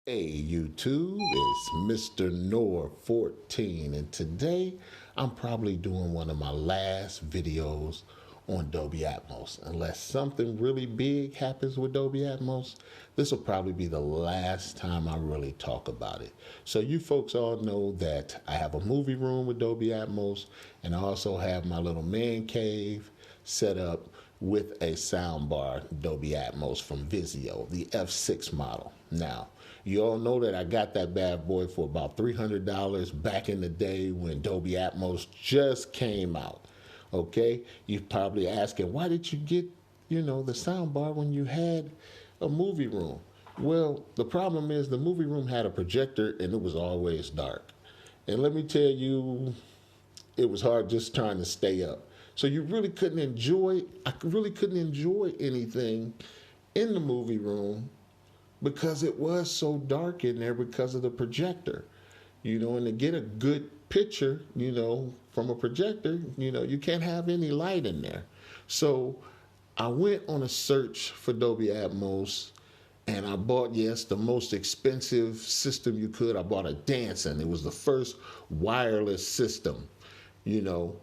Hey YouTube, it's Mr. Noor 14, and today I'm probably doing one of my last videos on Dolby Atmos. Unless something really big happens with Dolby Atmos, this will probably be the last time I really talk about it. So you folks all know that I have a movie room with Dolby Atmos, and I also have my little man cave set up with a soundbar Dolby Atmos from Vizio, the F6 model. Now, you all know that I got that bad boy for about $300 back in the day when Dolby Atmos just came out. Okay, you're probably asking, why did you get, the soundbar when you had a movie room? Well, the problem is the movie room had a projector and it was always dark. And let me tell you, it was hard just trying to stay up. So you really couldn't enjoy, I really couldn't enjoy anything in the movie room because it was so dark in there because of the projector. And to get a good picture, from a projector, you can't have any light in there. So I went on a search for Dolby Atmos and I bought, yes, the most expensive system you could. I bought a Danson. It was the first wireless system, you know,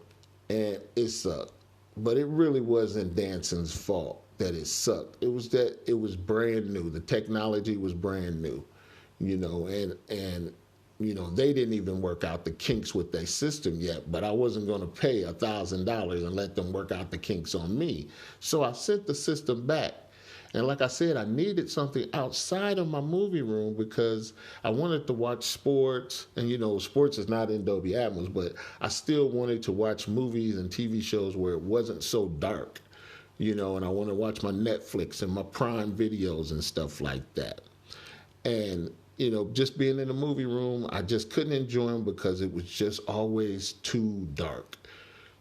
and it sucked. But it really wasn't Danson's fault that it sucked. It was that it was brand new. The technology was brand new, and they didn't even work out the kinks with their system yet. But I wasn't going to pay $1,000 and let them work out the kinks on me. So I sent the system back. And like I said, I needed something outside of my movie room because I wanted to watch sports. And, sports is not in Dolby Atmos, but I still wanted to watch movies and TV shows where it wasn't so dark, and I want to watch my Netflix and my Prime videos and stuff like that. And, just being in the movie room, I just couldn't enjoy them because it was just always too dark.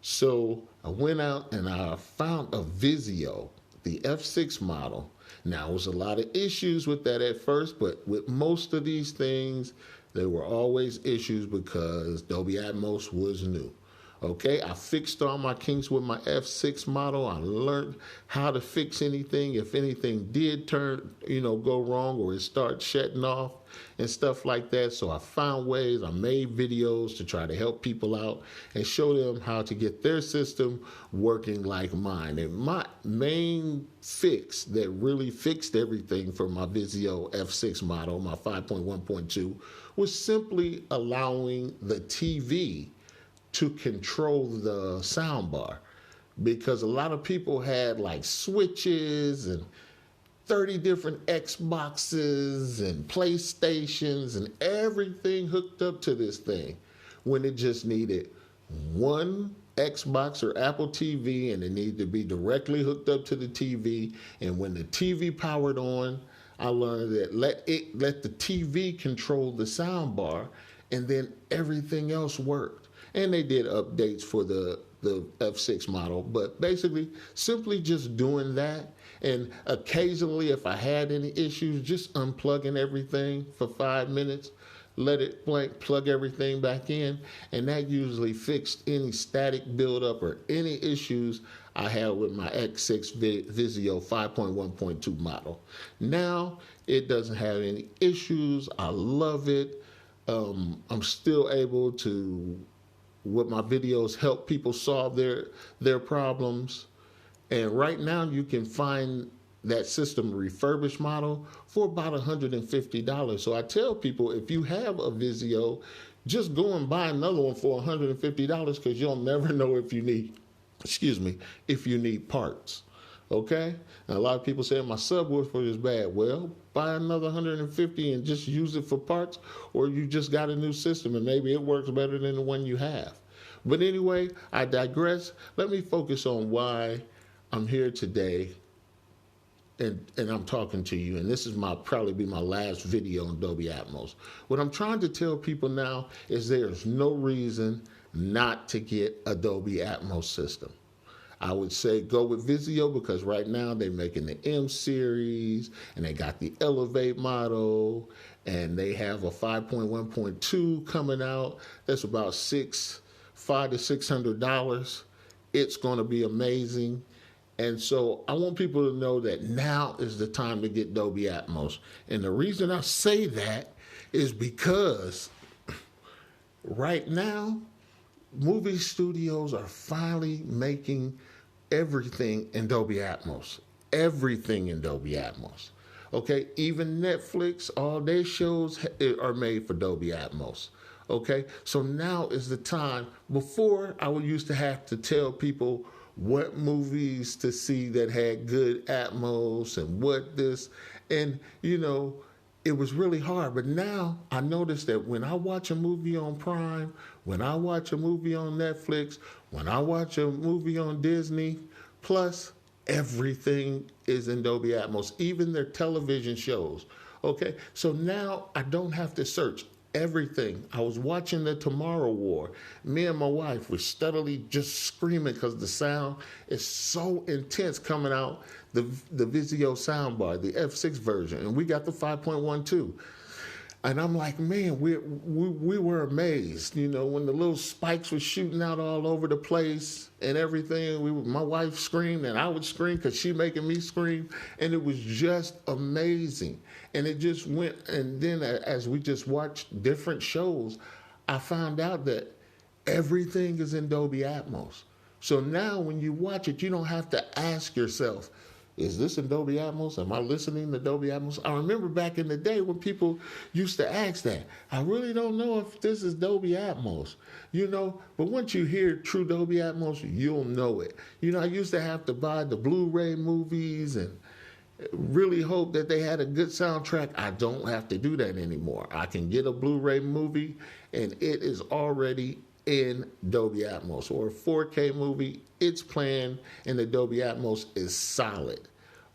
So I went out and I found a Vizio, the F6 model. Now, there was a lot of issues with that at first, but with most of these things, there were always issues because Dolby Atmos was new. Okay, I fixed all my kinks with my F6 model. I learned how to fix anything. If anything did go wrong or it started shutting off and stuff like that. So I found ways, I made videos to try to help people out and show them how to get their system working like mine. And my main fix that really fixed everything for my Vizio F6 model, my 5.1.2, was simply allowing the TV to control the soundbar, because a lot of people had like switches and 30 different Xboxes and PlayStations and everything hooked up to this thing when it just needed one Xbox or Apple TV, and it needed to be directly hooked up to the TV. And when the TV powered on, I learned that let the TV control the soundbar, and then everything else worked. And they did updates for the F6 model, but basically simply just doing that. And occasionally, if I had any issues, just unplugging everything for 5 minutes, let it blank, plug everything back in, and that usually fixed any static buildup or any issues I had with my X6 Vizio 5.1.2 model. Now it doesn't have any issues. I love it. I'm still able to, with my videos, help people solve their problems. And right now you can find that system refurbished model for about $150. So I tell people, if you have a Vizio, just go and buy another one for $150, because you'll never know if you need parts. Okay? And a lot of people say my subwoofer is bad. Well, buy another 150 and just use it for parts, or you just got a new system and maybe it works better than the one you have. But anyway, I digress. Let me focus on why I'm here today and I'm talking to you. And this is probably be my last video on Dolby Atmos. What I'm trying to tell people now is there's no reason not to get a Dolby Atmos system. I would say go with Vizio, because right now they're making the M series and they got the Elevate model, and they have a 5.1.2 coming out. That's about $500 to $600. It's going to be amazing. And so I want people to know that now is the time to get Dolby Atmos. And the reason I say that is because right now, movie studios are finally making everything in Dolby Atmos. Everything in Dolby Atmos. Okay, even Netflix, all their shows are made for Dolby Atmos. Okay, so now is the time. Before, I would used to have to tell people what movies to see that had good Atmos and what this, and it was really hard. But now I notice that when I watch a movie on Prime, when I watch a movie on Netflix, when I watch a movie on Disney Plus, everything is in Dolby Atmos, even their television shows. Okay, so now I don't have to search everything. I was watching the Tomorrow War. Me and my wife were steadily just screaming because the sound is so intense coming out the Vizio soundbar, the F6 version, and we got the 5.12. And I'm like, man, we were amazed, when the little spikes were shooting out all over the place and everything. My wife screamed and I would scream because she making me scream, and it was just amazing. And it just went. And then as we just watched different shows, I found out that everything is in Dolby Atmos. So now when you watch it, you don't have to ask yourself, is this in Dolby Atmos? Am I listening to Dolby Atmos? I remember back in the day when people used to ask that. I really don't know if this is Dolby Atmos, But once you hear true Dolby Atmos, you'll know it. I used to have to buy the Blu-ray movies and really hope that they had a good soundtrack. I don't have to do that anymore. I can get a Blu-ray movie and it is already in Dolby Atmos, or a 4K movie, it's playing and the Dolby Atmos is solid.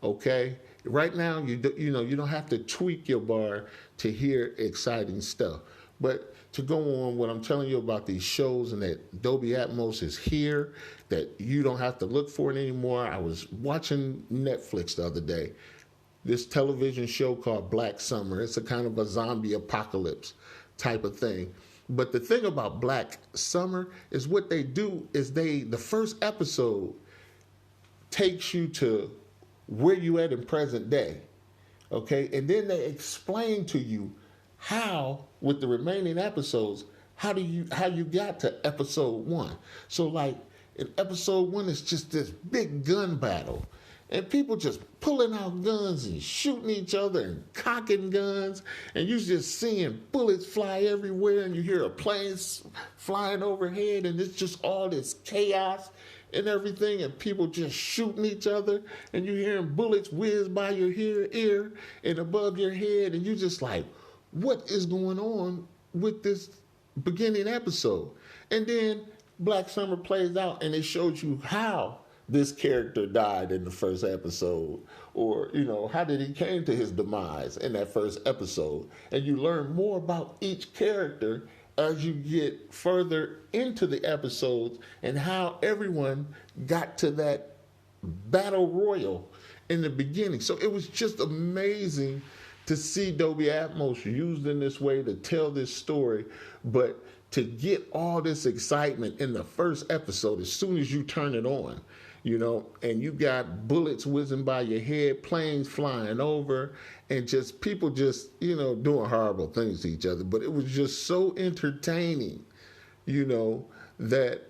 Okay? Right now, you don't have to tweak your bar to hear exciting stuff. But to go on what I'm telling you about these shows and that Dolby Atmos is here, that you don't have to look for it anymore. I was watching Netflix the other day, this television show called Black Summer. It's a kind of a zombie apocalypse type of thing. But the thing about Black Summer is what they do is the first episode takes you to where you at in present day, okay? And then they explain to you how, with the remaining episodes, how you got to episode 1. So like in episode 1, it's just this big gun battle. And people just pulling out guns and shooting each other and cocking guns. And you're just seeing bullets fly everywhere. And you hear a plane flying overhead. And it's just all this chaos and everything. And people just shooting each other. And you're hearing bullets whiz by your ear and above your head. And you're just like, what is going on with this beginning episode? And then Black Summer plays out and it shows you how this character died in the first episode, or how did he came to his demise in that first episode. And you learn more about each character as you get further into the episodes and how everyone got to that battle royal in the beginning. So it was just amazing to see Dolby Atmos used in this way to tell this story, but to get all this excitement in the first episode as soon as you turn it on. And you got bullets whizzing by your head, planes flying over, and just people just, doing horrible things to each other. But it was just so entertaining, that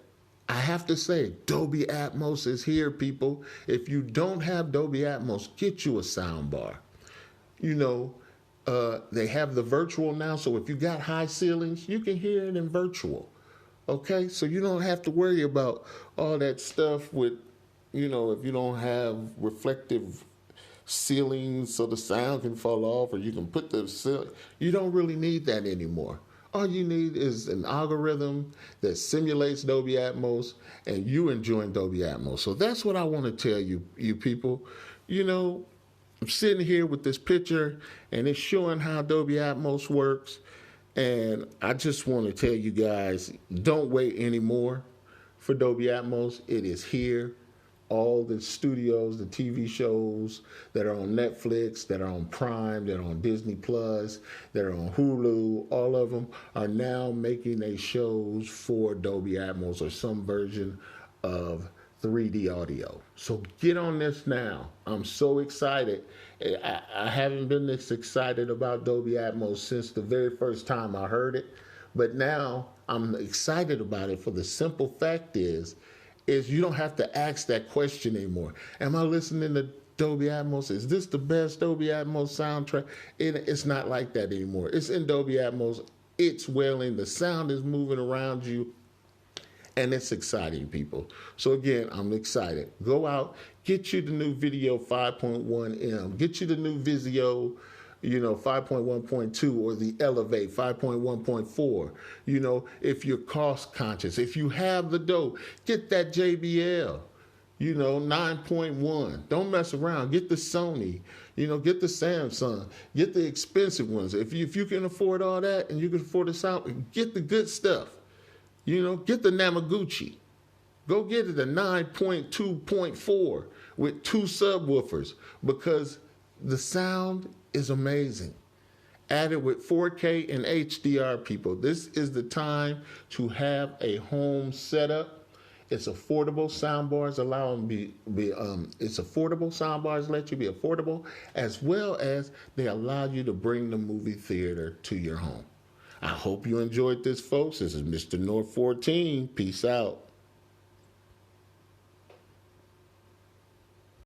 I have to say, Dolby Atmos is here, people. If you don't have Dolby Atmos, get you a soundbar. They have the virtual now, so if you got high ceilings, you can hear it in virtual. Okay? So you don't have to worry about all that stuff with, if you don't have reflective ceilings so the sound can fall off, or you can put the ceiling. You don't really need that anymore. All you need is an algorithm that simulates Dolby Atmos, and you enjoying Dolby Atmos. So that's what I want to tell you people. I'm sitting here with this picture, and it's showing how Dolby Atmos works. And I just want to tell you guys, don't wait anymore for Dolby Atmos. It is here. All the studios, the TV shows that are on Netflix, that are on Prime, that are on Disney Plus, that are on Hulu, all of them are now making their shows for Dolby Atmos or some version of 3D audio. So get on this now. I'm so excited. I haven't been this excited about Dolby Atmos since the very first time I heard it. But now I'm excited about it for the simple fact is you don't have to ask that question anymore. Am I listening to Dolby Atmos? Is this the best Dolby Atmos soundtrack? It's not like that anymore. It's in Dolby Atmos. It's wailing. The sound is moving around you. And it's exciting, people. So again, I'm excited. Go out, get you the new Video 5.1M. Get you the new Vizio, 5.1.2 or the Elevate 5.1.4. If you're cost conscious, if you have the dough, get that JBL, 9.1. Don't mess around. Get the Sony, get the Samsung, get the expensive ones. If you can afford all that and you can afford the sound, get the good stuff. Get the Namaguchi. Go get it a 9.2.4 with 2 subwoofers because the sound is amazing. Add it with 4K and HDR, people. This is the time to have a home setup. It's affordable. Soundbars allow them it's affordable. Soundbars let you be affordable, as well as they allow you to bring the movie theater to your home. I hope you enjoyed this, folks. This is Mr. North 14. Peace out.